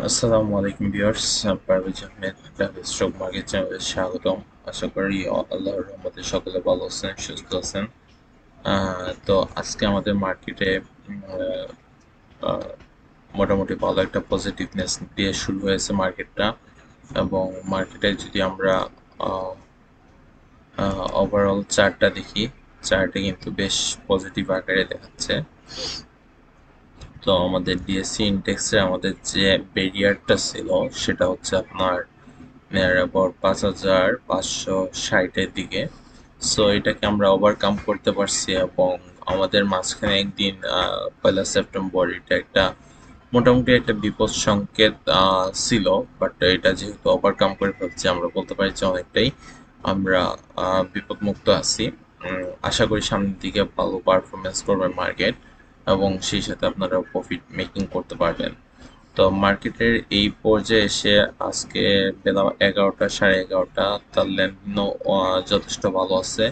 আসসালামু আলাইকুম viewers, Parvez Ahmed stock market চ্যানেলে স্বাগতম। আশা করি আল্লাহর রহমতে সকলে ভালো আছেন, সুস্থ আছেন। তো আজকে আমাদের মার্কেটে মোটামুটি ভালো একটা পজিটিভনেস দিয়ে শুরু হয়েছে মার্কেটটা। এবং মার্কেটে যদি আমরা ওভারঅল চার্টটা দেখি, চার্টে কিন্তু বেশ পজিটিভ আকারে দেখাচ্ছে। তো আমাদের ডিএসসি ইন্ডেক্সে আমাদের যে ব্যারিয়ারটা ছিল সেটা হচ্ছে আপনার নিয়ার 5,560-এর দিকে। সো এটাকে আমরা ওভারকাম করতে পারছি এবং আমাদের মাঝখানে একদিন 1 সেপ্টেম্বর এটা একটা মোটামুটি একটা বিপদ সংকেত ছিল। বাট এটা যেহেতু ওভারকাম করে ফেলছি, আমরা বলতে পারি যে অনেকটাই আমরা বিপদ মুক্ত আছি। আশা করি সামনের দিকে ভালো পারফরমেন্স করবে মার্কেট এবং সেই সাথে আপনারা প্রফিট মেকিং করতে পারবেন। তো মার্কেটের এই পর্যায়ে এসে আজকে বেলা 11টা, 11:30, তার লেনদেনও যথেষ্ট ভালো আছে।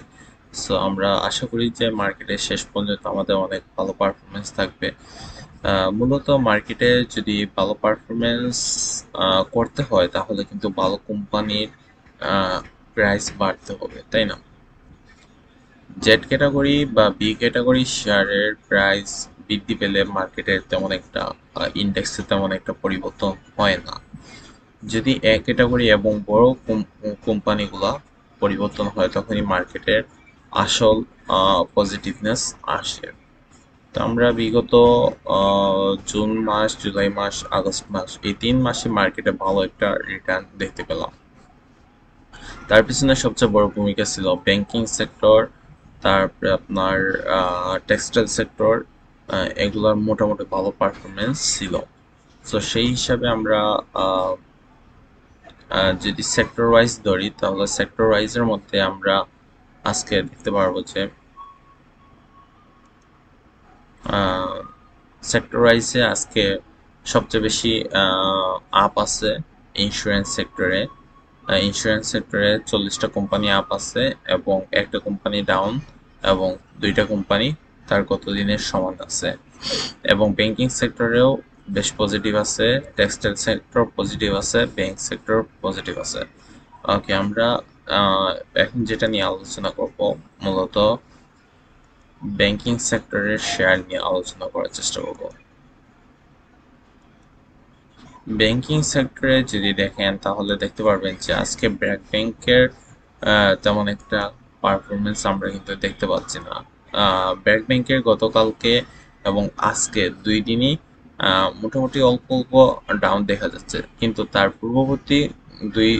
সো আমরা আশা করি যে মার্কেটের শেষ পর্যন্ত আমাদের অনেক ভালো পারফরমেন্স থাকবে। মূলত মার্কেটে যদি ভালো পারফরমেন্স করতে হয় তাহলে কিন্তু ভালো কোম্পানির প্রাইস বাড়তে হবে, তাই না? জেড ক্যাটাগরি বা বি ক্যাটাগরি শেয়ারের প্রাইস বৃদ্ধি পেলে মার্কেটের তেমন একটা ইন্ডেক্সে তেমন একটা পরিবর্তন হয় না। যদি এ ক্যাটাগরি এবং বড় কোম্পানিগুলা পরিবর্তন হয় তখনই মার্কেটের আসল পজিটিভনেস আসে। তো আমরা বিগত জুন মাস, জুলাই মাস, আগস্ট মাস, এই 3 মাসে মার্কেটে ভালো একটা রিটার্ন দেখতে পেলাম। তার পিছনে সবচেয়ে বড় ভূমিকা ছিল ব্যাংকিং সেক্টর, তারপরে আপনার টেক্সটাইল সেক্টর। এগুলোর মোটামুটি ভালো পারফরমেন্স ছিল। তো সেই হিসাবে আমরা যদি সেক্টর ওয়াইজ ধরি তাহলে সেক্টর ওয়াইজের মধ্যে আমরা আজকে দেখতে পারবো যে সেক্টর ওয়াইজে আজকে সবচেয়ে বেশি আপ আছে ইন্স্যুরেন্স সেক্টরে। ইন্স্যুরেন্স সেক্টরে 40টা কোম্পানি আপ আছে এবং একটা কোম্পানি ডাউন এবং 2টা কোম্পানি তার গত দিনের সমান আছে। এবং ব্যাংকিং সেক্টরেও বেশ পজিটিভ আছে, টেক্সটাইল সেক্টর পজিটিভ আছে, ব্যাংক সেক্টর পজিটিভ আছে। ওকে, আমরা এখন যেটা নিয়ে আলোচনা করব মূলত ব্যাংকিং সেক্টরের শেয়ার নিয়ে আলোচনা করার চেষ্টা করব। ব্যাংকিং সেক্টরে যদি দেখেন তাহলে দেখতে পারবেন যে আজকে ব্র্যাক ব্যাংকের তেমন একটা পারফরমেন্স আমরা কিন্তু দেখতে পাচ্ছি না। ব্র্যাক ব্যাংকের গতকালকে এবং আজকে 2 দিনই মোটামুটি অল্প অল্প ডাউন দেখা যাচ্ছে, কিন্তু তার পূর্ববর্তী দুই